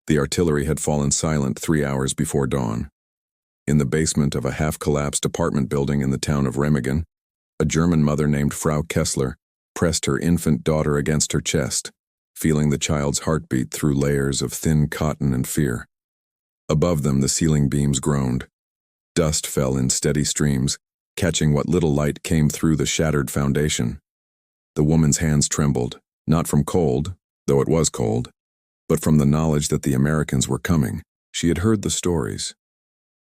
The artillery had fallen silent 3 hours before dawn. In the basement of a half-collapsed apartment building in the town of Remagen, a German mother named Frau Kessler pressed her infant daughter against her chest, feeling the child's heartbeat through layers of thin cotton and fear. Above them, the ceiling beams groaned. Dust fell in steady streams, catching what little light came through the shattered foundation. The woman's hands trembled, not from cold, though it was cold, but from the knowledge that the Americans were coming. She had heard the stories.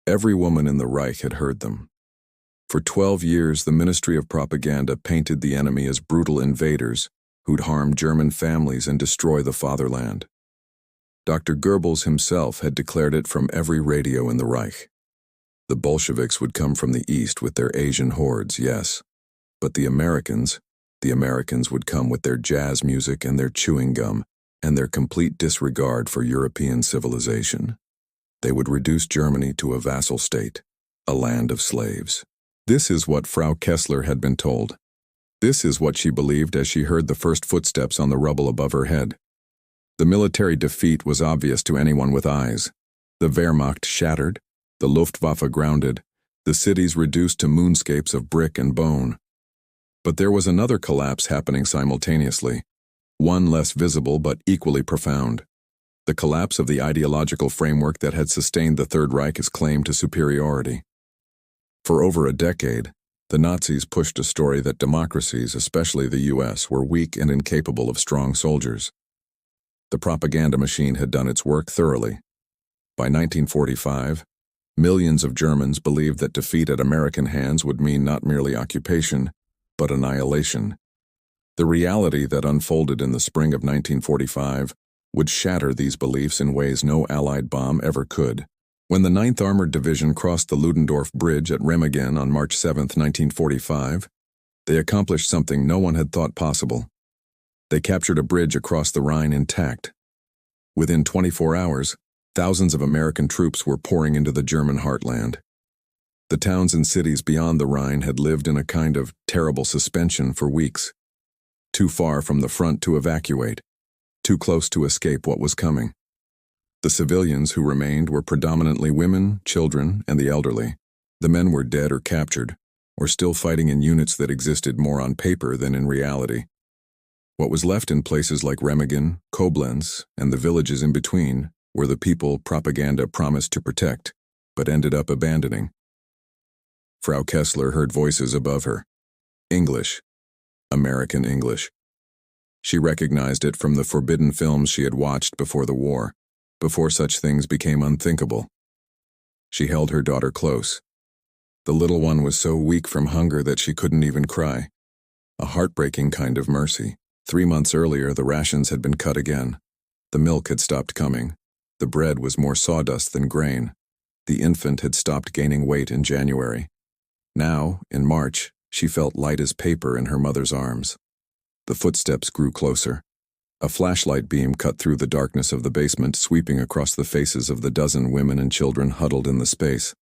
Every woman in the Reich had heard them. For 12 years, the Ministry of Propaganda painted the enemy as brutal invaders who'd harm German families and destroy the fatherland. Dr. Goebbels himself had declared it from every radio in the Reich. The Bolsheviks would come from the east with their Asian hordes, yes, but the Americans would come with their jazz music and their chewing gum and their complete disregard for European civilization. They would reduce Germany to a vassal state, a land of slaves. This is what Frau Kessler had been told. This is what she believed as she heard the first footsteps on the rubble above her head. The military defeat was obvious to anyone with eyes. The Wehrmacht shattered, the Luftwaffe grounded, the cities reduced to moonscapes of brick and bone. But there was another collapse happening simultaneously, one less visible but equally profound. The collapse of the ideological framework that had sustained the Third Reich's claim to superiority. For over a decade, the Nazis pushed a story that democracies, especially the US, were weak and incapable of strong soldiers. The propaganda machine had done its work thoroughly. By 1945, millions of Germans believed that defeat at American hands would mean not merely occupation, but annihilation. The reality that unfolded in the spring of 1945 would shatter these beliefs in ways no Allied bomb ever could. When the 9th Armored Division crossed the Ludendorff Bridge at Remagen on March 7, 1945, they accomplished something no one had thought possible. They captured a bridge across the Rhine intact. Within 24 hours, thousands of American troops were pouring into the German heartland. The towns and cities beyond the Rhine had lived in a kind of terrible suspension for weeks. Too far from the front to evacuate, too close to escape what was coming. The civilians who remained were predominantly women, children, and the elderly. The men were dead or captured, or still fighting in units that existed more on paper than in reality. What was left in places like Remagen, Koblenz, and the villages in between were the people propaganda promised to protect, but ended up abandoning. Frau Kessler heard voices above her. English. American English. She recognized it from the forbidden films she had watched before the war, before such things became unthinkable. She held her daughter close. The little one was so weak from hunger that she couldn't even cry. A heartbreaking kind of mercy. 3 months earlier, the rations had been cut again. The milk had stopped coming. The bread was more sawdust than grain. The infant had stopped gaining weight in January. Now, in March, she felt light as paper in her mother's arms. The footsteps grew closer. A flashlight beam cut through the darkness of the basement, sweeping across the faces of the dozen women and children huddled in the space.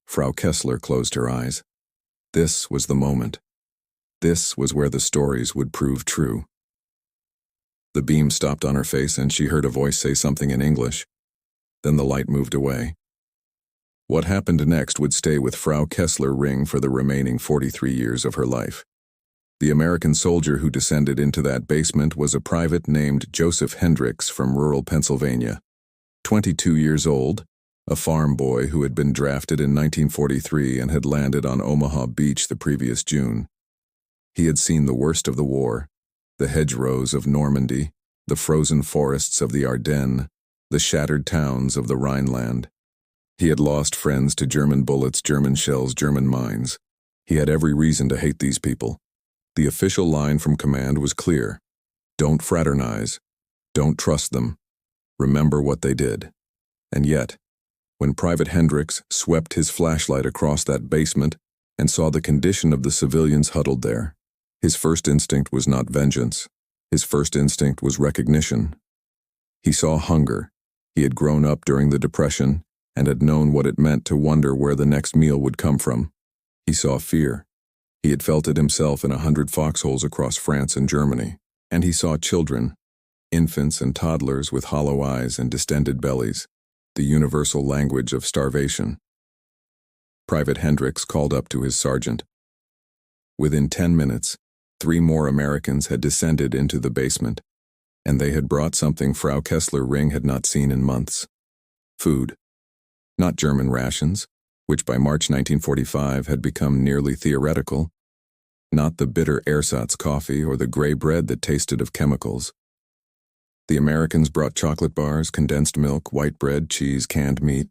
Frau Kessler closed her eyes. This was the moment. This was where the stories would prove true. The beam stopped on her face and she heard a voice say something in English. Then the light moved away. What happened next would stay with Frau Kessler Ring for the remaining 43 years of her life. The American soldier who descended into that basement was a private named Joseph Hendricks from rural Pennsylvania. 22 years old, a farm boy who had been drafted in 1943 and had landed on Omaha Beach the previous June. He had seen the worst of the war, the hedgerows of Normandy, the frozen forests of the Ardennes, the shattered towns of the Rhineland. He had lost friends to German bullets, German shells, German mines. He had every reason to hate these people. The official line from command was clear. Don't fraternize. Don't trust them. Remember what they did. And yet, when Private Hendricks swept his flashlight across that basement and saw the condition of the civilians huddled there, his first instinct was not vengeance. His first instinct was recognition. He saw hunger. He had grown up during the Depression and had known what it meant to wonder where the next meal would come from. He saw fear. He had felt it himself in 100 foxholes across France and Germany. And he saw children. infants and toddlers with hollow eyes and distended bellies, the universal language of starvation. Private Hendricks called up to his sergeant. Within 10 minutes, 3 more Americans had descended into the basement, and they had brought something Frau Kessler-Ring had not seen in months. Food. Not German rations, which by March 1945 had become nearly theoretical. Not the bitter ersatz coffee or the gray bread that tasted of chemicals. The Americans brought chocolate bars, condensed milk, white bread, cheese, canned meat.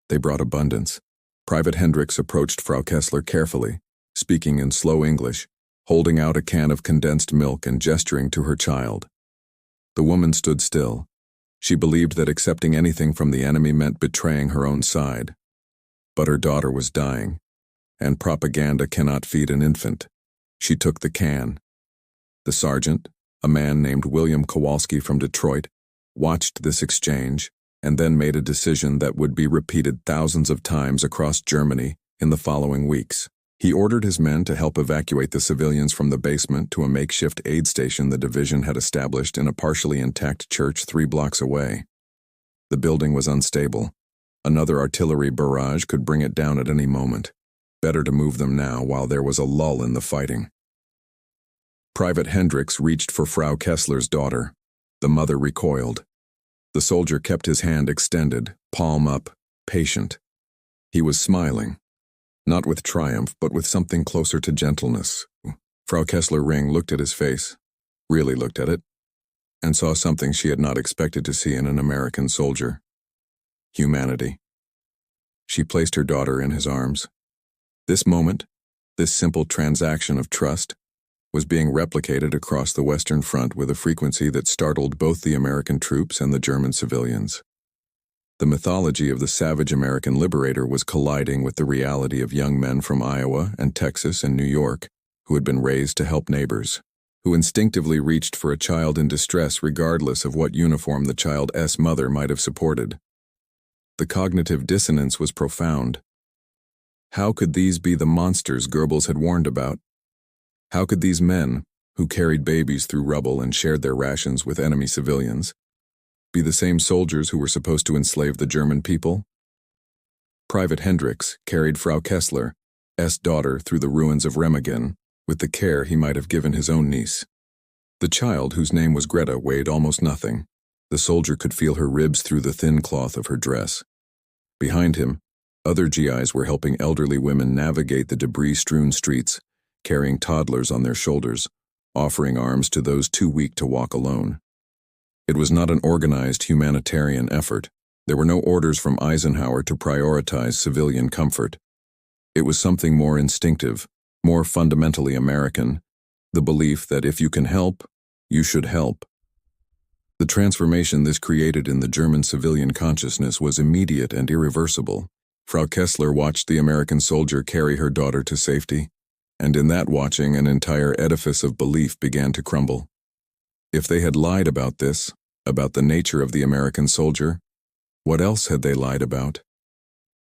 They brought abundance. Private Hendricks approached Frau Kessler carefully, speaking in slow English, holding out a can of condensed milk and gesturing to her child. The woman stood still. She believed that accepting anything from the enemy meant betraying her own side. But her daughter was dying, and propaganda cannot feed an infant. She took the can. The sergeant, a man named William Kowalski from Detroit, watched this exchange and then made a decision that would be repeated thousands of times across Germany in the following weeks. He ordered his men to help evacuate the civilians from the basement to a makeshift aid station the division had established in a partially intact church 3 blocks away. The building was unstable. Another artillery barrage could bring it down at any moment. Better to move them now while there was a lull in the fighting. Private Hendricks reached for Frau Kessler's daughter. The mother recoiled. The soldier kept his hand extended, palm up, patient. He was smiling. Not with triumph, but with something closer to gentleness. Frau Kessler-Ring looked at his face, really looked at it, and saw something she had not expected to see in an American soldier. Humanity. She placed her daughter in his arms. This moment, this simple transaction of trust, was being replicated across the Western Front with a frequency that startled both the American troops and the German civilians. The mythology of the savage American liberator was colliding with the reality of young men from Iowa and Texas and New York who had been raised to help neighbors, who instinctively reached for a child in distress regardless of what uniform the child's mother might have supported. The cognitive dissonance was profound. How could these be the monsters Goebbels had warned about? How could these men, who carried babies through rubble and shared their rations with enemy civilians, be the same soldiers who were supposed to enslave the German people? Private Hendricks carried Frau Kessler's daughter through the ruins of Remagen with the care he might have given his own niece. The child, whose name was Greta, weighed almost nothing. The soldier could feel her ribs through the thin cloth of her dress. Behind him, other GIs were helping elderly women navigate the debris-strewn streets, carrying toddlers on their shoulders, offering arms to those too weak to walk alone. It was not an organized humanitarian effort. There were no orders from Eisenhower to prioritize civilian comfort. It was something more instinctive, more fundamentally American, the belief that if you can help, you should help. The transformation this created in the German civilian consciousness was immediate and irreversible. Frau Kessler watched the American soldier carry her daughter to safety, and in that watching an entire edifice of belief began to crumble. If they had lied about this, about the nature of the American soldier, what else had they lied about?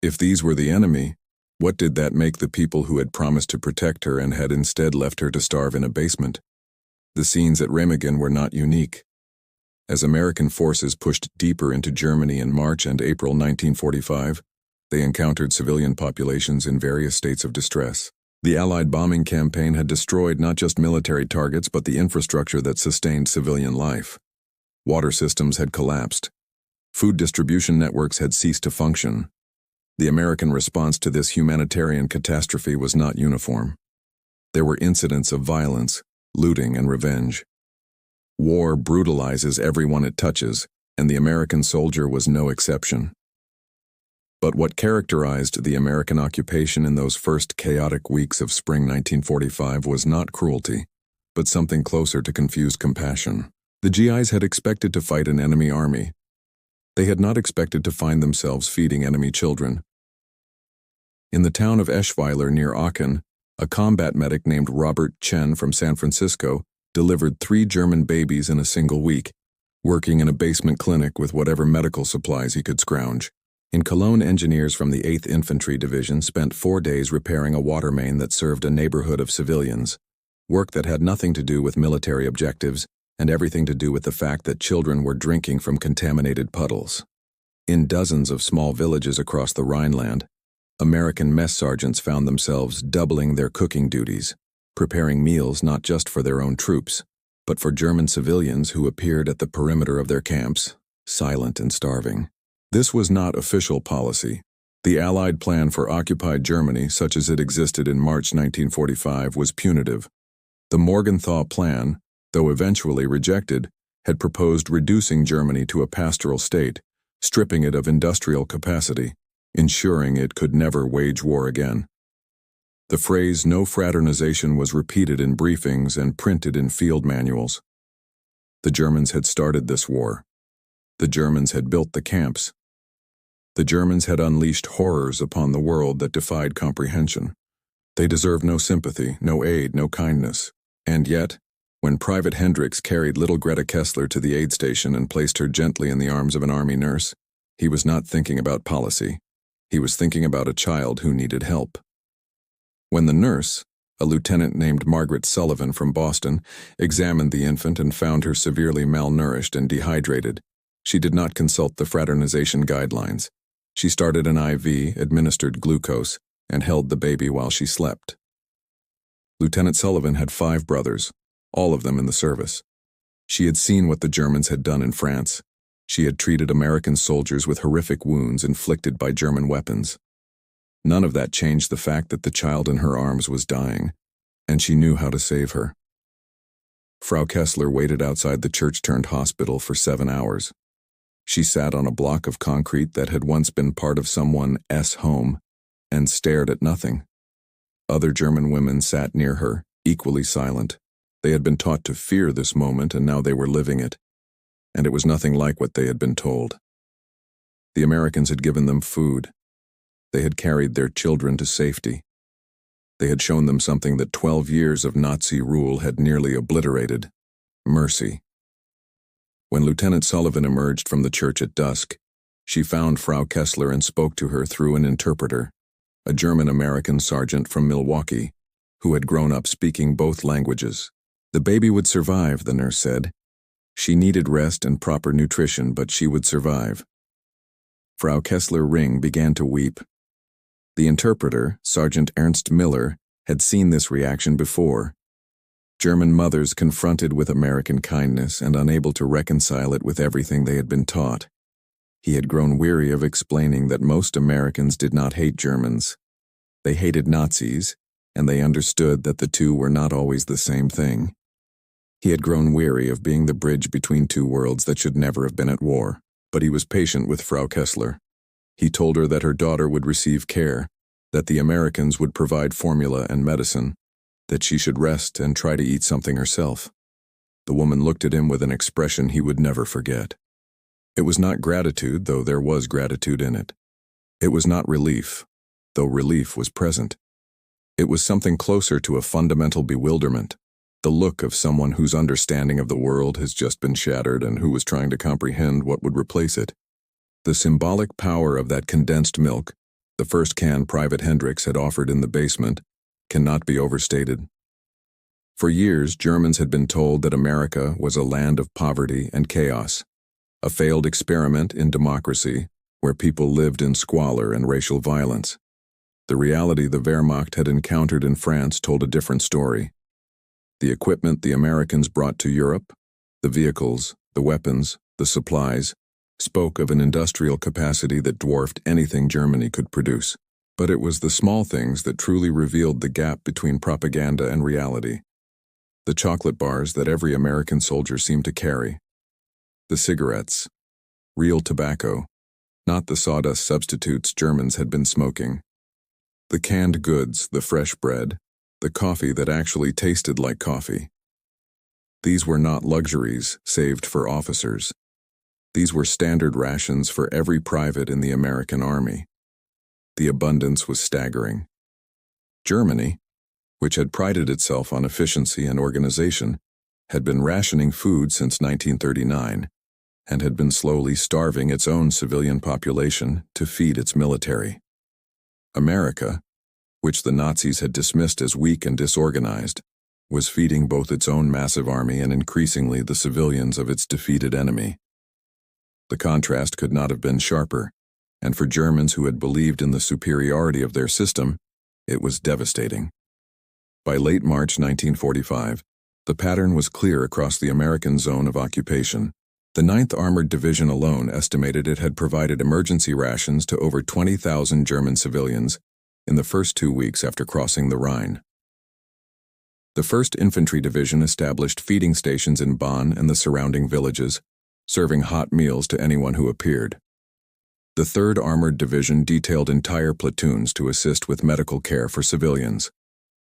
If these were the enemy, what did that make the people who had promised to protect her and had instead left her to starve in a basement? The scenes at Remagen were not unique. As American forces pushed deeper into Germany in March and April 1945, they encountered civilian populations in various states of distress. The Allied bombing campaign had destroyed not just military targets but the infrastructure that sustained civilian life. Water systems had collapsed. Food distribution networks had ceased to function. The American response to this humanitarian catastrophe was not uniform. There were incidents of violence, looting, and revenge. War brutalizes everyone it touches, and the American soldier was no exception. But what characterized the American occupation in those first chaotic weeks of spring 1945 was not cruelty, but something closer to confused compassion. The GIs had expected to fight an enemy army. They had not expected to find themselves feeding enemy children. In the town of Eschweiler near Aachen, a combat medic named Robert Chen from San Francisco delivered 3 German babies in a single week, working in a basement clinic with whatever medical supplies he could scrounge. In Cologne, engineers from the 8th Infantry Division spent 4 days repairing a water main that served a neighborhood of civilians, work that had nothing to do with military objectives, and everything to do with the fact that children were drinking from contaminated puddles. In dozens of small villages across the Rhineland, American mess sergeants found themselves doubling their cooking duties, preparing meals not just for their own troops, but for German civilians who appeared at the perimeter of their camps, silent and starving. This was not official policy. The Allied plan for occupied Germany, such as it existed in March 1945, was punitive. The Morgenthau Plan, though eventually rejected, had proposed reducing Germany to a pastoral state, stripping it of industrial capacity, ensuring it could never wage war again. The phrase "no fraternization" was repeated in briefings and printed in field manuals. The Germans had started this war. The Germans had built the camps. The Germans had unleashed horrors upon the world that defied comprehension. They deserved no sympathy, no aid, no kindness. And yet, when Private Hendricks carried little Greta Kessler to the aid station and placed her gently in the arms of an army nurse, he was not thinking about policy. He was thinking about a child who needed help. When the nurse, a lieutenant named Margaret Sullivan from Boston, examined the infant and found her severely malnourished and dehydrated, she did not consult the fraternization guidelines. She started an IV, administered glucose, and held the baby while she slept. Lieutenant Sullivan had 5 brothers, all of them in the service. She had seen what the Germans had done in France. She had treated American soldiers with horrific wounds inflicted by German weapons. None of that changed the fact that the child in her arms was dying, and she knew how to save her. Frau Kessler waited outside the church-turned hospital for 7 hours. She sat on a block of concrete that had once been part of someone's home and stared at nothing. Other German women sat near her, equally silent. They had been taught to fear this moment, and now they were living it. And it was nothing like what they had been told. The Americans had given them food. They had carried their children to safety. They had shown them something that 12 years of Nazi rule had nearly obliterated: mercy. When Lieutenant Sullivan emerged from the church at dusk, she found Frau Kessler and spoke to her through an interpreter, a German-American sergeant from Milwaukee, who had grown up speaking both languages. The baby would survive, the nurse said. She needed rest and proper nutrition, but she would survive. Frau Kessler Ring began to weep. The interpreter, Sergeant Ernst Miller, had seen this reaction before. German mothers confronted with American kindness and unable to reconcile it with everything they had been taught. He had grown weary of explaining that most Americans did not hate Germans. They hated Nazis, and they understood that the two were not always the same thing. He had grown weary of being the bridge between two worlds that should never have been at war, but he was patient with Frau Kessler. He told her that her daughter would receive care, that the Americans would provide formula and medicine, that she should rest and try to eat something herself. The woman looked at him with an expression he would never forget. It was not gratitude, though there was gratitude in it. It was not relief, though relief was present. It was something closer to a fundamental bewilderment, the look of someone whose understanding of the world has just been shattered and who was trying to comprehend what would replace it. The symbolic power of that condensed milk, the first can Private Hendricks had offered in the basement, cannot be overstated. For years, Germans had been told that America was a land of poverty and chaos, a failed experiment in democracy where people lived in squalor and racial violence. The reality the Wehrmacht had encountered in France told a different story. The equipment the Americans brought to Europe, the vehicles, the weapons, the supplies, spoke of an industrial capacity that dwarfed anything Germany could produce. But it was the small things that truly revealed the gap between propaganda and reality. The chocolate bars that every American soldier seemed to carry. The cigarettes. Real tobacco, not the sawdust substitutes Germans had been smoking. The canned goods, the fresh bread, the coffee that actually tasted like coffee. These were not luxuries saved for officers. These were standard rations for every private in the American Army. The abundance was staggering. Germany, which had prided itself on efficiency and organization, had been rationing food since 1939 and had been slowly starving its own civilian population to feed its military. America, which the Nazis had dismissed as weak and disorganized, was feeding both its own massive army and increasingly the civilians of its defeated enemy. The contrast could not have been sharper, and for Germans who had believed in the superiority of their system, it was devastating. By late March 1945, the pattern was clear across the American zone of occupation. The 9th Armored Division alone estimated it had provided emergency rations to over 20,000 German civilians in the first 2 weeks after crossing the Rhine. The 1st Infantry Division established feeding stations in Bonn and the surrounding villages, serving hot meals to anyone who appeared. The 3rd Armored Division detailed entire platoons to assist with medical care for civilians,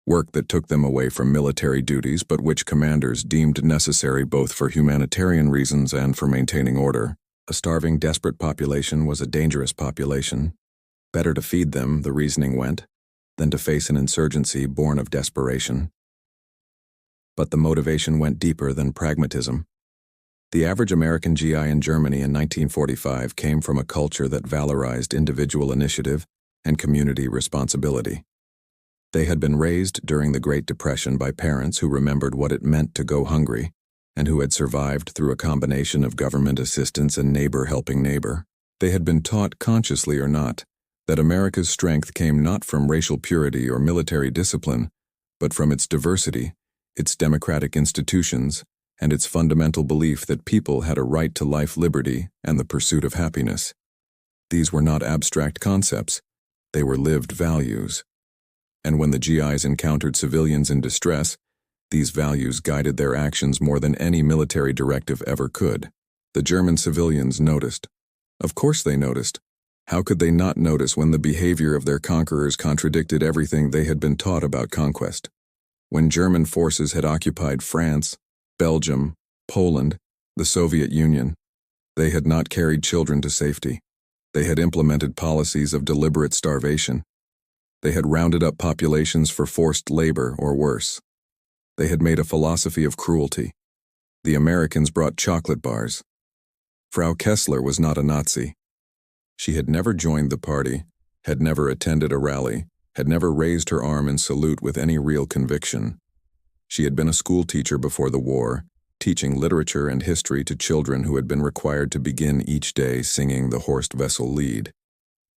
work that took them away from military duties but which commanders deemed necessary both for humanitarian reasons and for maintaining order. A starving, desperate population was a dangerous population. Better to feed them, the reasoning went, than to face an insurgency born of desperation. But the motivation went deeper than pragmatism. The average American GI in Germany in 1945 came from a culture that valorized individual initiative and community responsibility. They had been raised during the Great Depression by parents who remembered what it meant to go hungry and who had survived through a combination of government assistance and neighbor helping neighbor. They had been taught, consciously or not, that America's strength came not from racial purity or military discipline, but from its diversity, its democratic institutions, and its fundamental belief that people had a right to life, liberty, and the pursuit of happiness. These were not abstract concepts, they were lived values. And when the GIs encountered civilians in distress, these values guided their actions more than any military directive ever could. The German civilians noticed. Of course they noticed. How could they not notice when the behavior of their conquerors contradicted everything they had been taught about conquest? When German forces had occupied France, Belgium, Poland, the Soviet Union, they had not carried children to safety. They had implemented policies of deliberate starvation. They had rounded up populations for forced labor or worse. They had made a philosophy of cruelty. The Americans brought chocolate bars. Frau Kessler was not a Nazi. She had never joined the party, had never attended a rally, had never raised her arm in salute with any real conviction. She had been a school teacher before the war, teaching literature and history to children who had been required to begin each day singing the Horst Wessel Lied.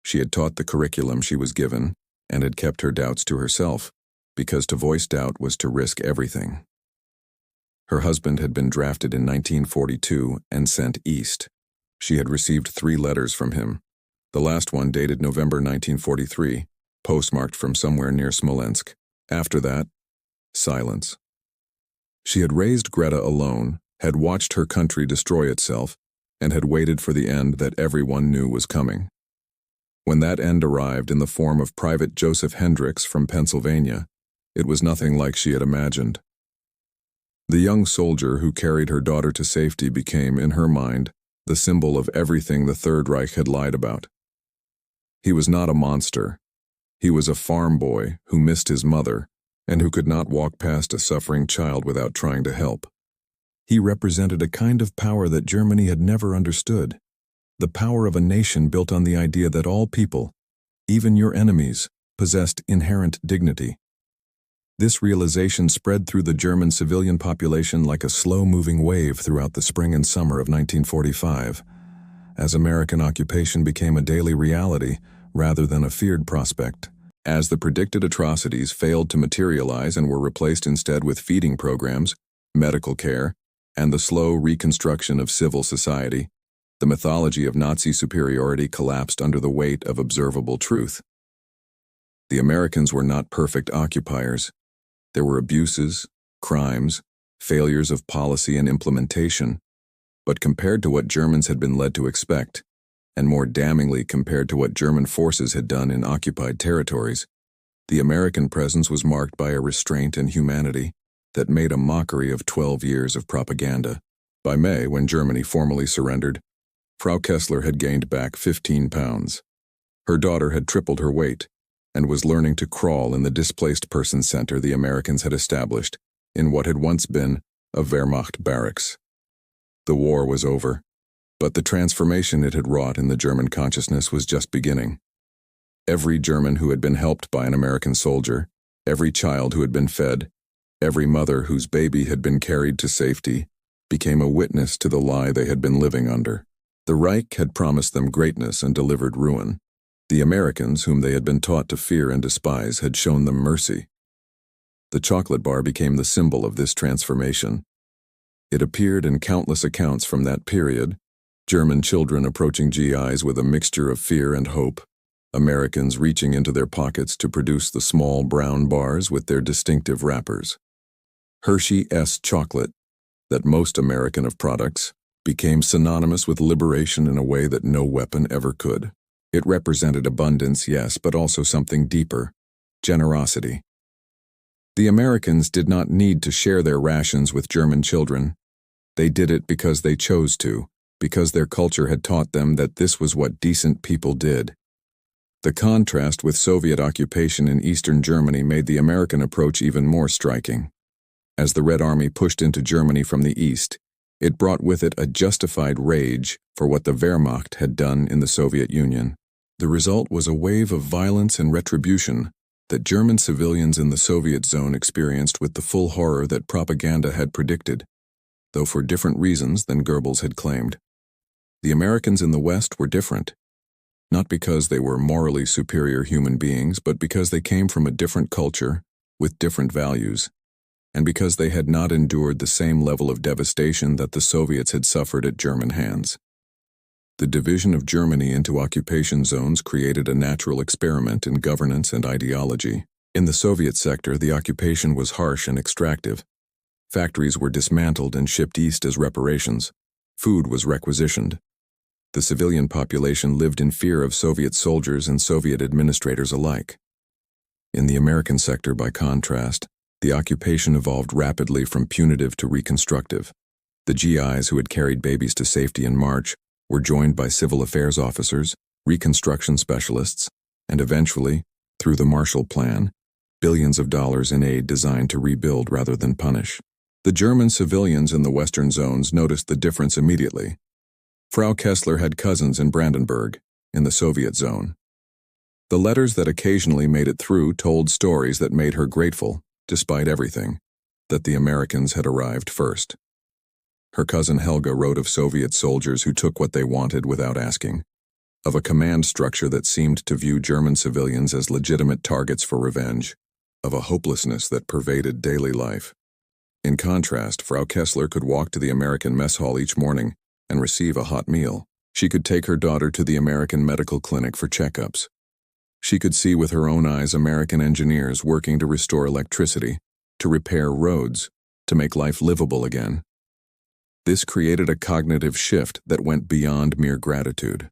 She had taught the curriculum she was given, and had kept her doubts to herself, because to voice doubt was to risk everything. Her husband had been drafted in 1942 and sent east. She had received 3 letters from him, the last one dated November 1943, postmarked from somewhere near Smolensk. After that, silence. She had raised Greta alone, had watched her country destroy itself, and had waited for the end that everyone knew was coming. When that end arrived in the form of Private Joseph Hendricks from Pennsylvania, it was nothing like she had imagined. The young soldier who carried her daughter to safety became, in her mind, the symbol of everything the Third Reich had lied about. He was not a monster. He was a farm boy who missed his mother and who could not walk past a suffering child without trying to help. He represented a kind of power that Germany had never understood, the power of a nation built on the idea that all people, even your enemies, possessed inherent dignity. This realization spread through the German civilian population like a slow-moving wave throughout the spring and summer of 1945, as American occupation became a daily reality rather than a feared prospect. As the predicted atrocities failed to materialize and were replaced instead with feeding programs, medical care, and the slow reconstruction of civil society, the mythology of Nazi superiority collapsed under the weight of observable truth. The Americans were not perfect occupiers. There were abuses, crimes, failures of policy and implementation, but compared to what Germans had been led to expect, and more damningly compared to what German forces had done in occupied territories, the American presence was marked by a restraint and humanity that made a mockery of 12 years of propaganda. By May, when Germany formally surrendered, Frau Kessler had gained back 15 pounds. Her daughter had tripled her weight and was learning to crawl in the displaced person center the Americans had established in what had once been a Wehrmacht barracks. The war was over, but the transformation it had wrought in the German consciousness was just beginning. Every German who had been helped by an American soldier, every child who had been fed, Every mother whose baby had been carried to safety became a witness to the lie they had been living under. The Reich had promised them greatness and delivered ruin. The Americans, whom they had been taught to fear and despise, had shown them mercy. The chocolate bar became the symbol of this transformation. It appeared in countless accounts from that period, German children approaching GIs with a mixture of fear and hope, Americans reaching into their pockets to produce the small brown bars with their distinctive wrappers. Hershey's chocolate, that most American of products, became synonymous with liberation in a way that no weapon ever could. It represented abundance, yes, but also something deeper: generosity. The Americans did not need to share their rations with German children. They did it because they chose to, because their culture had taught them that this was what decent people did. The contrast with Soviet occupation in Eastern Germany made the American approach even more striking. As the Red Army pushed into Germany from the east, it brought with it a justified rage for what the Wehrmacht had done in the Soviet Union. The result was a wave of violence and retribution that German civilians in the Soviet zone experienced with the full horror that propaganda had predicted, though for different reasons than Goebbels had claimed. The Americans in the West were different, not because they were morally superior human beings, but because they came from a different culture with different values, and because they had not endured the same level of devastation that the Soviets had suffered at German hands. The division of Germany into occupation zones created a natural experiment in governance and ideology. In the Soviet sector, the occupation was harsh and extractive. Factories were dismantled and shipped east as reparations. Food was requisitioned. The civilian population lived in fear of Soviet soldiers and Soviet administrators alike. In the American sector, by contrast, the occupation evolved rapidly from punitive to reconstructive. The GIs who had carried babies to safety in March were joined by civil affairs officers, reconstruction specialists, and eventually, through the Marshall Plan, billions of dollars in aid designed to rebuild rather than punish. The German civilians in the western zones noticed the difference immediately. Frau Kessler had cousins in Brandenburg, in the Soviet zone. The letters that occasionally made it through told stories that made her grateful, despite everything, that the Americans had arrived first. Her cousin Helga wrote of Soviet soldiers who took what they wanted without asking, of a command structure that seemed to view German civilians as legitimate targets for revenge, of a hopelessness that pervaded daily life. In contrast, Frau Kessler could walk to the American mess hall each morning and receive a hot meal. She could take her daughter to the American medical clinic for checkups. She could see with her own eyes American engineers working to restore electricity, to repair roads, to make life livable again. This created a cognitive shift that went beyond mere gratitude.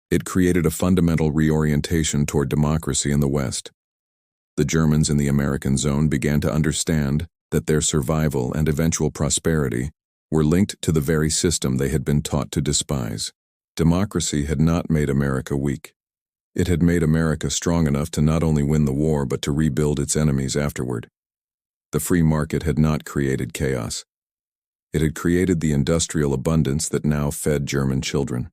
It created a fundamental reorientation toward democracy in the West. The Germans in the American zone began to understand that their survival and eventual prosperity were linked to the very system they had been taught to despise. Democracy had not made America weak. It had made America strong enough to not only win the war but to rebuild its enemies afterward. The free market had not created chaos. It had created the industrial abundance that now fed German children.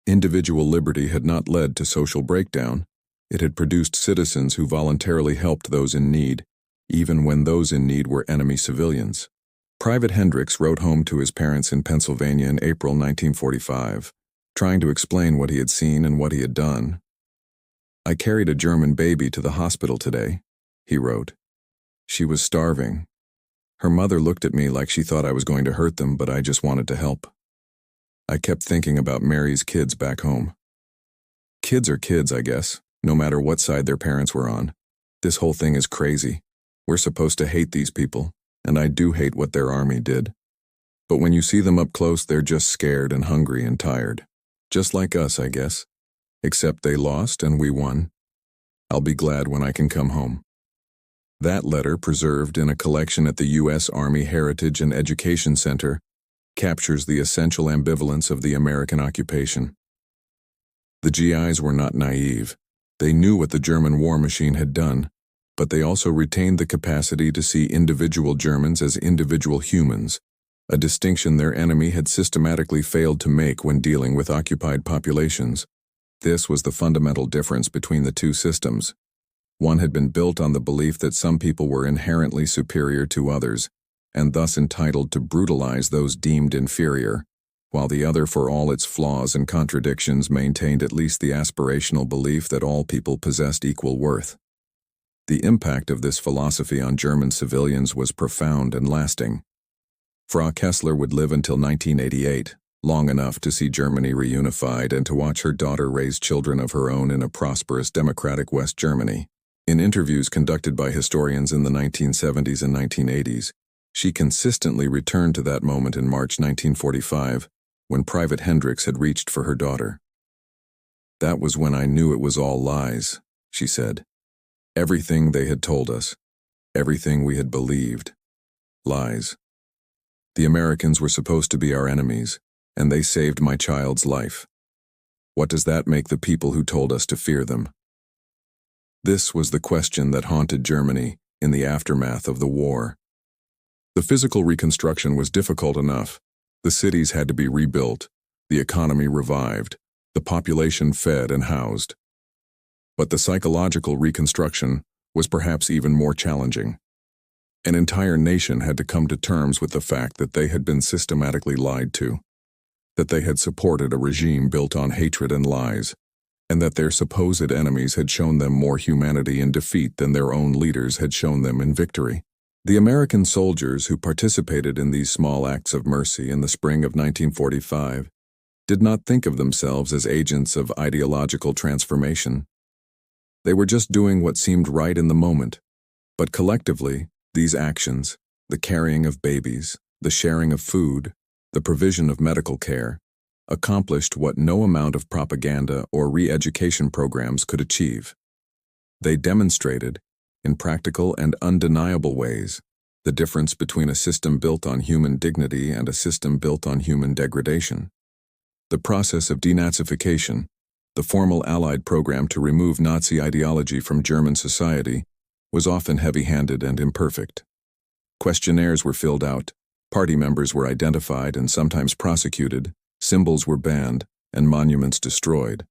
Individual liberty had not led to social breakdown. It had produced citizens who voluntarily helped those in need, even when those in need were enemy civilians. Private Hendricks wrote home to his parents in Pennsylvania in April 1945, trying to explain what he had seen and what he had done. "I carried a German baby to the hospital today," he wrote. "She was starving. Her mother looked at me like she thought I was going to hurt them, but I just wanted to help. I kept thinking about Mary's kids back home. Kids are kids, I guess, no matter what side their parents were on. This whole thing is crazy. We're supposed to hate these people, and I do hate what their army did. But when you see them up close, they're just scared and hungry and tired. Just like us, I guess. Except they lost and we won. I'll be glad when I can come home." That letter, preserved in a collection at the U.S. Army Heritage and Education Center, captures the essential ambivalence of the American occupation. The GIs were not naive. They knew what the German war machine had done, but they also retained the capacity to see individual Germans as individual humans, a distinction their enemy had systematically failed to make when dealing with occupied populations. This was the fundamental difference between the two systems. One had been built on the belief that some people were inherently superior to others, and thus entitled to brutalize those deemed inferior, while the other, for all its flaws and contradictions, maintained at least the aspirational belief that all people possessed equal worth. The impact of this philosophy on German civilians was profound and lasting. Frau Kessler would live until 1988, long enough to see Germany reunified and to watch her daughter raise children of her own in a prosperous democratic West Germany. In interviews conducted by historians in the 1970s and 1980s, she consistently returned to that moment in March 1945, when Private Hendricks had reached for her daughter. "That was when I knew it was all lies," she said. "Everything they had told us, everything we had believed, lies. The Americans were supposed to be our enemies, and they saved my child's life. What does that make the people who told us to fear them?" This was the question that haunted Germany in the aftermath of the war. The physical reconstruction was difficult enough. The cities had to be rebuilt, the economy revived, the population fed and housed. But the psychological reconstruction was perhaps even more challenging. An entire nation had to come to terms with the fact that they had been systematically lied to, that they had supported a regime built on hatred and lies, and that their supposed enemies had shown them more humanity in defeat than their own leaders had shown them in victory. The American soldiers who participated in these small acts of mercy in the spring of 1945 did not think of themselves as agents of ideological transformation. They were just doing what seemed right in the moment, but collectively, these actions, the carrying of babies, the sharing of food, the provision of medical care, accomplished what no amount of propaganda or re-education programs could achieve. They demonstrated, in practical and undeniable ways, the difference between a system built on human dignity and a system built on human degradation. The process of denazification, the formal Allied program to remove Nazi ideology from German society, was often heavy-handed and imperfect. Questionnaires were filled out, party members were identified and sometimes prosecuted, symbols were banned, and monuments destroyed.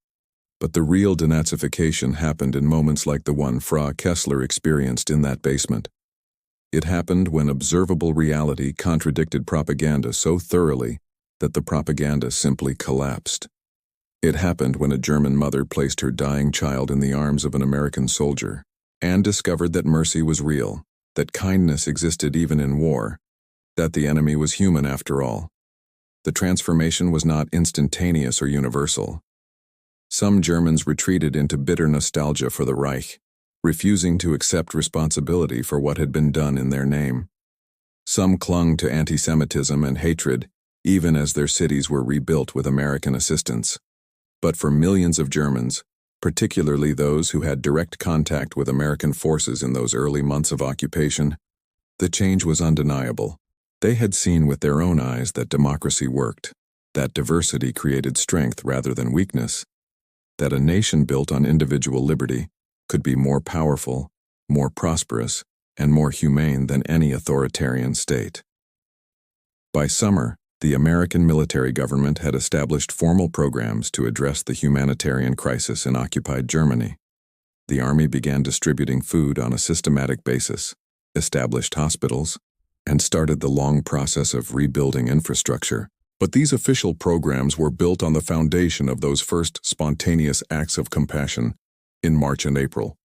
But the real denazification happened in moments like the one Frau Kessler experienced in that basement. It happened when observable reality contradicted propaganda so thoroughly that the propaganda simply collapsed. It happened when a German mother placed her dying child in the arms of an American soldier and discovered that mercy was real, that kindness existed even in war, that the enemy was human after all. The transformation was not instantaneous or universal. Some Germans retreated into bitter nostalgia for the Reich, refusing to accept responsibility for what had been done in their name. Some clung to anti-Semitism and hatred, even as their cities were rebuilt with American assistance. But for millions of Germans, particularly those who had direct contact with American forces in those early months of occupation, the change was undeniable. They had seen with their own eyes that democracy worked, that diversity created strength rather than weakness, that a nation built on individual liberty could be more powerful, more prosperous, and more humane than any authoritarian state. By summer, the American military government had established formal programs to address the humanitarian crisis in occupied Germany. The army began distributing food on a systematic basis, established hospitals, and started the long process of rebuilding infrastructure. But these official programs were built on the foundation of those first spontaneous acts of compassion in March and April.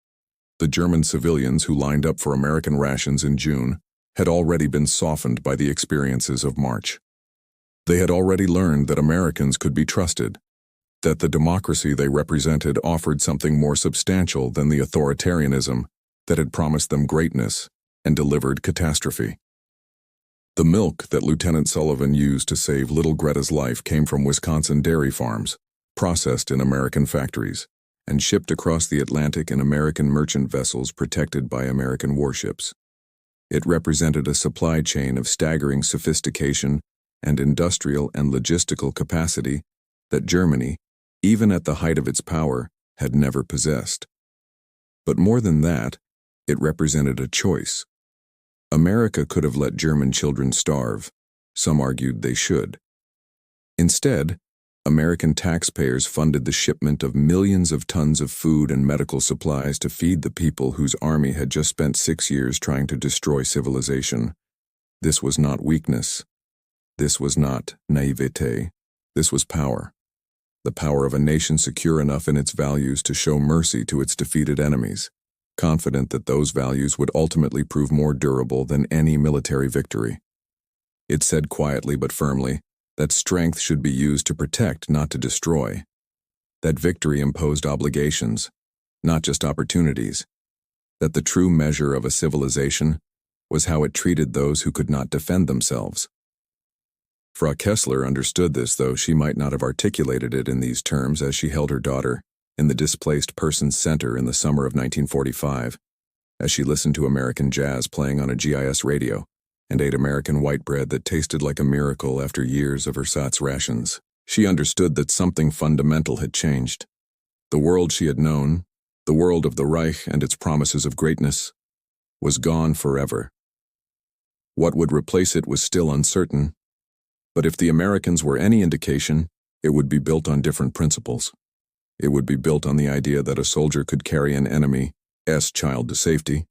The German civilians who lined up for American rations in June had already been softened by the experiences of March. They had already learned that Americans could be trusted, that the democracy they represented offered something more substantial than the authoritarianism that had promised them greatness and delivered catastrophe. The milk that Lieutenant Sullivan used to save little Greta's life came from Wisconsin dairy farms, processed in American factories, and shipped across the Atlantic in American merchant vessels protected by American warships. It represented a supply chain of staggering sophistication and industrial and logistical capacity that Germany, even at the height of its power, had never possessed. But more than that, it represented a choice. America could have let German children starve. Some argued they should. Instead, American taxpayers funded the shipment of millions of tons of food and medical supplies to feed the people whose army had just spent 6 years trying to destroy civilization. This was not weakness. This was not naivete. This was power. The power of a nation secure enough in its values to show mercy to its defeated enemies, confident that those values would ultimately prove more durable than any military victory. It said quietly but firmly that strength should be used to protect, not to destroy. That victory imposed obligations, not just opportunities. That the true measure of a civilization was how it treated those who could not defend themselves. Frau Kessler understood this, though she might not have articulated it in these terms as she held her daughter in the Displaced Persons Center in the summer of 1945, as she listened to American jazz playing on a GIS radio and ate American white bread that tasted like a miracle after years of ersatz rations. She understood that something fundamental had changed. The world she had known, the world of the Reich and its promises of greatness, was gone forever. What would replace it was still uncertain, but if the Americans were any indication, it would be built on different principles. It would be built on the idea that a soldier could carry an enemy's child to safety,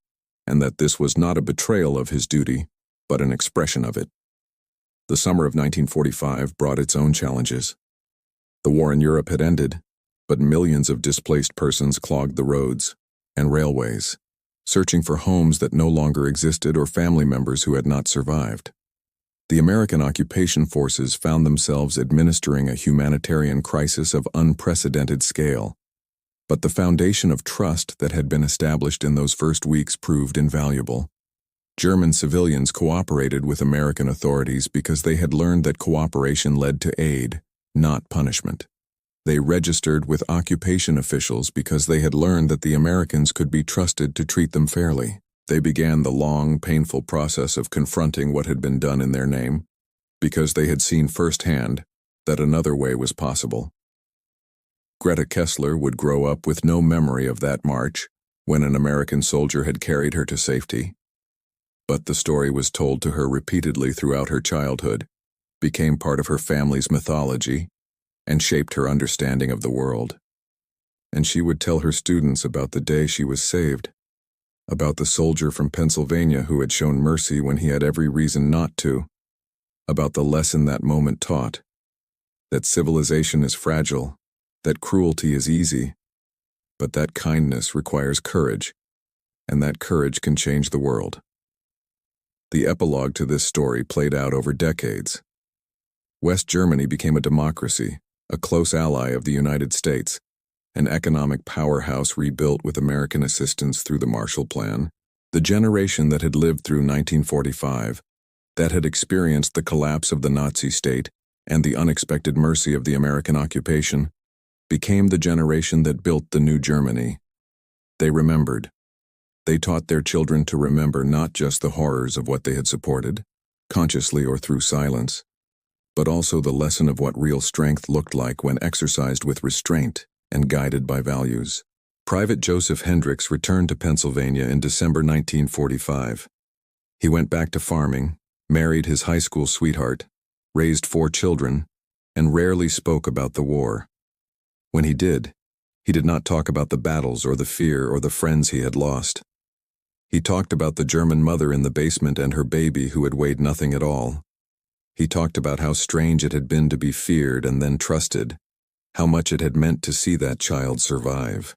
and that this was not a betrayal of his duty, but an expression of it. The summer of 1945 brought its own challenges. The war in Europe had ended, but millions of displaced persons clogged the roads and railways, searching for homes that no longer existed or family members who had not survived. The American occupation forces found themselves administering a humanitarian crisis of unprecedented scale. But the foundation of trust that had been established in those first weeks proved invaluable. German civilians cooperated with American authorities because they had learned that cooperation led to aid, not punishment. They registered with occupation officials because they had learned that the Americans could be trusted to treat them fairly. They began the long, painful process of confronting what had been done in their name, because they had seen firsthand that another way was possible. Greta Kessler would grow up with no memory of that march, when an American soldier had carried her to safety. But the story was told to her repeatedly throughout her childhood, became part of her family's mythology, and shaped her understanding of the world. And she would tell her students about the day she was saved, about the soldier from Pennsylvania who had shown mercy when he had every reason not to, about the lesson that moment taught, that civilization is fragile, that cruelty is easy, but that kindness requires courage, and that courage can change the world. The epilogue to this story played out over decades. West Germany became a democracy, a close ally of the United States, an economic powerhouse rebuilt with American assistance through the Marshall Plan. The generation that had lived through 1945, that had experienced the collapse of the Nazi state and the unexpected mercy of the American occupation, became the generation that built the new Germany. They remembered. They taught their children to remember not just the horrors of what they had supported, consciously or through silence, but also the lesson of what real strength looked like when exercised with restraint and guided by values. Private Joseph Hendricks returned to Pennsylvania in December 1945. He went back to farming, married his high school sweetheart, raised 4 children, and rarely spoke about the war. When he did not talk about the battles or the fear or the friends he had lost. He talked about the German mother in the basement and her baby who had weighed nothing at all. He talked about how strange it had been to be feared and then trusted, how much it had meant to see that child survive.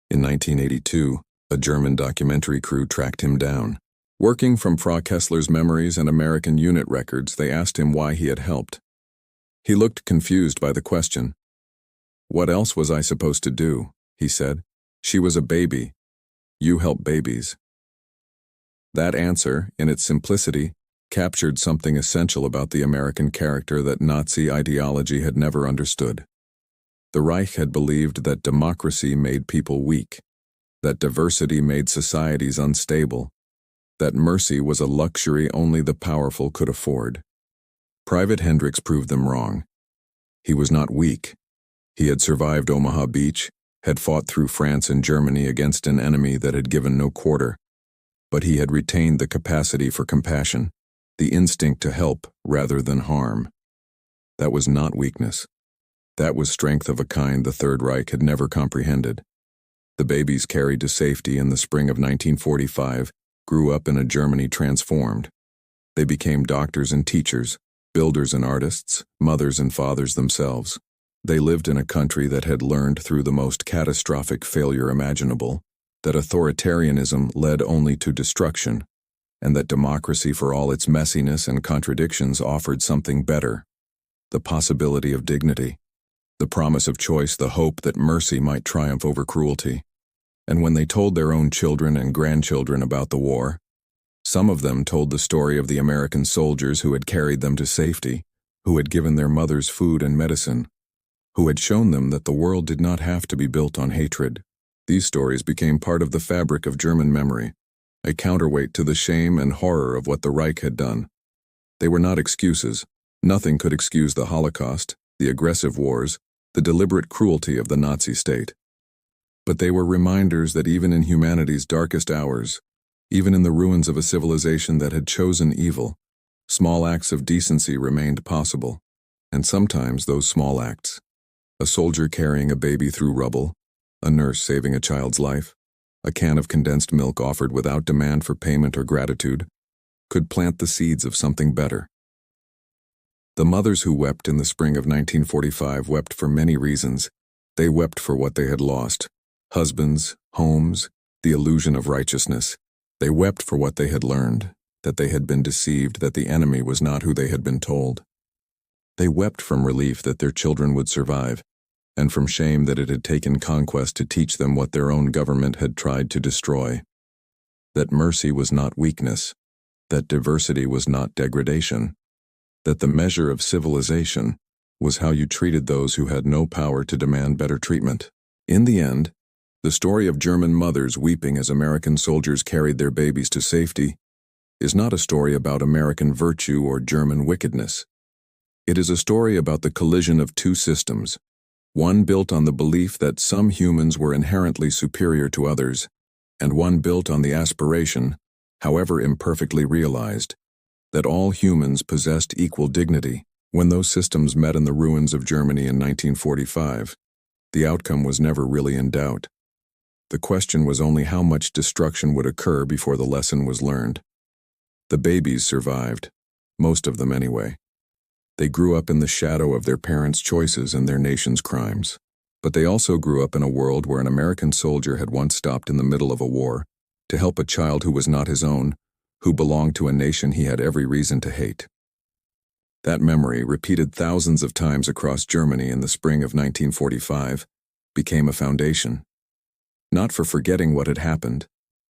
In 1982, a German documentary crew tracked him down. Working from Frau Kessler's memories and American unit records, they asked him why he had helped. He looked confused by the question. "What else was I supposed to do?" he said. "She was a baby. You help babies." That answer, in its simplicity, captured something essential about the American character that Nazi ideology had never understood. The Reich had believed that democracy made people weak, that diversity made societies unstable, that mercy was a luxury only the powerful could afford. Private Hendricks proved them wrong. He was not weak. He had survived Omaha Beach, had fought through France and Germany against an enemy that had given no quarter, but he had retained the capacity for compassion, the instinct to help rather than harm. That was not weakness. That was strength of a kind the Third Reich had never comprehended. The babies carried to safety in the spring of 1945 grew up in a Germany transformed. They became doctors and teachers, builders and artists, mothers and fathers themselves. They lived in a country that had learned through the most catastrophic failure imaginable that authoritarianism led only to destruction, and that democracy, for all its messiness and contradictions, offered something better: the possibility of dignity, the promise of choice, the hope that mercy might triumph over cruelty. And when they told their own children and grandchildren about the war, some of them told the story of the American soldiers who had carried them to safety, who had given their mothers food and medicine, who had shown them that the world did not have to be built on hatred. These stories became part of the fabric of German memory, a counterweight to the shame and horror of what the Reich had done. They were not excuses. Nothing could excuse the Holocaust, the aggressive wars, the deliberate cruelty of the Nazi state. But they were reminders that even in humanity's darkest hours, even in the ruins of a civilization that had chosen evil, small acts of decency remained possible. And sometimes those small acts, a soldier carrying a baby through rubble, a nurse saving a child's life, a can of condensed milk offered without demand for payment or gratitude, could plant the seeds of something better. The mothers who wept in the spring of 1945 wept for many reasons. They wept for what they had lost: husbands, homes, the illusion of righteousness. They wept for what they had learned, that they had been deceived, that the enemy was not who they had been told. They wept from relief that their children would survive, and from shame that it had taken conquest to teach them what their own government had tried to destroy. That mercy was not weakness, that diversity was not degradation, that the measure of civilization was how you treated those who had no power to demand better treatment. In the end, the story of German mothers weeping as American soldiers carried their babies to safety is not a story about American virtue or German wickedness. It is a story about the collision of two systems, one built on the belief that some humans were inherently superior to others, and one built on the aspiration, however imperfectly realized, that all humans possessed equal dignity. When those systems met in the ruins of Germany in 1945, the outcome was never really in doubt. The question was only how much destruction would occur before the lesson was learned. The babies survived, most of them anyway. They grew up in the shadow of their parents' choices and their nation's crimes. But they also grew up in a world where an American soldier had once stopped in the middle of a war to help a child who was not his own, who belonged to a nation he had every reason to hate. That memory, repeated thousands of times across Germany in the spring of 1945, became a foundation. Not for forgetting what had happened,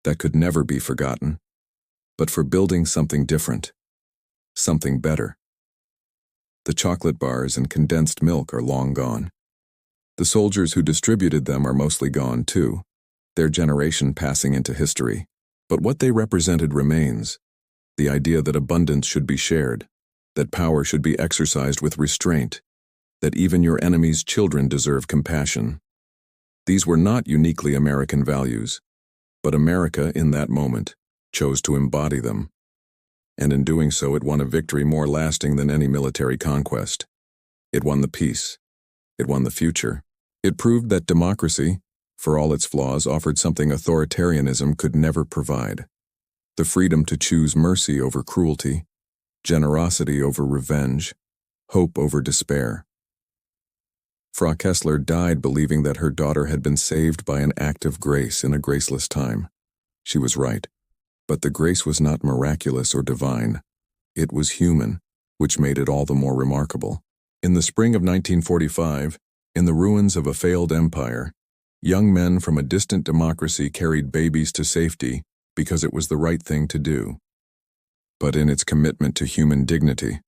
that could never be forgotten, but for building something different, something better. The chocolate bars and condensed milk are long gone. The soldiers who distributed them are mostly gone too, their generation passing into history. But what they represented remains: the idea that abundance should be shared, that power should be exercised with restraint, that even your enemy's children deserve compassion. These were not uniquely American values, but America, in that moment, chose to embody them. And in doing so, it won a victory more lasting than any military conquest. It won the peace. It won the future. It proved that democracy, for all its flaws, offered something authoritarianism could never provide: the freedom to choose mercy over cruelty, generosity over revenge, hope over despair. Frau Kessler died believing that her daughter had been saved by an act of grace in a graceless time. She was right, but the grace was not miraculous or divine. It was human, which made it all the more remarkable. In the spring of 1945, in the ruins of a failed empire, young men from a distant democracy carried babies to safety because it was the right thing to do. But in its commitment to human dignity,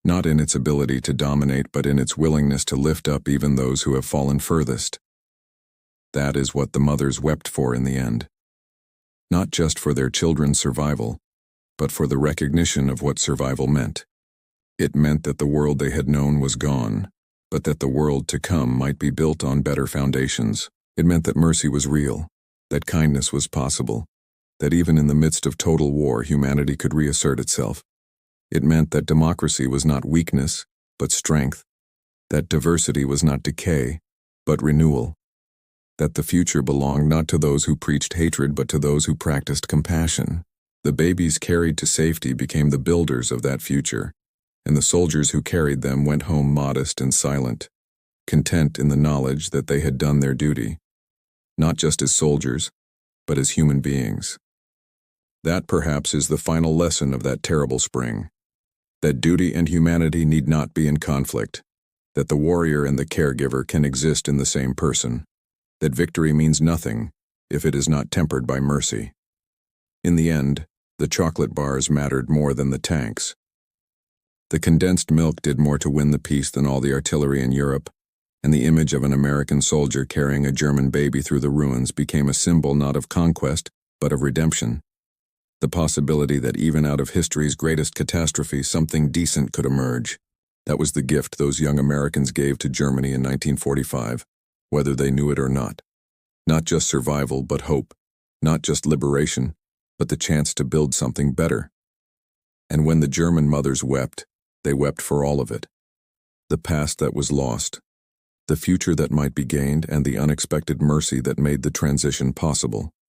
not in its ability to dominate, but in its willingness to lift up even those who have fallen furthest. That is what the mothers wept for in the end. Not just for their children's survival, but for the recognition of what survival meant. It meant that the world they had known was gone, but that the world to come might be built on better foundations. It meant that mercy was real, that kindness was possible, that even in the midst of total war, humanity could reassert itself. It meant that democracy was not weakness, but strength, That diversity was not decay, but renewal. That the future belonged not to those who preached hatred but to those who practiced compassion. The babies carried to safety became the builders of that future, and the soldiers who carried them went home modest and silent, content in the knowledge that they had done their duty, not just as soldiers, but as human beings. That perhaps is the final lesson of that terrible spring, that duty and humanity need not be in conflict, that the warrior and the caregiver can exist in the same person, that victory means nothing if it is not tempered by mercy. In the end, the chocolate bars mattered more than the tanks. The condensed milk did more to win the peace than all the artillery in Europe, and the image of an American soldier carrying a German baby through the ruins became a symbol not of conquest, but of redemption. The possibility that even out of history's greatest catastrophe something decent could emerge. That was the gift those young Americans gave to Germany in 1945, whether they knew it or not. Not just survival, but hope. Not just liberation, but the chance to build something better. And when the German mothers wept, they wept for all of it. The past that was lost, the future that might be gained, and the unexpected mercy that made the transition possible.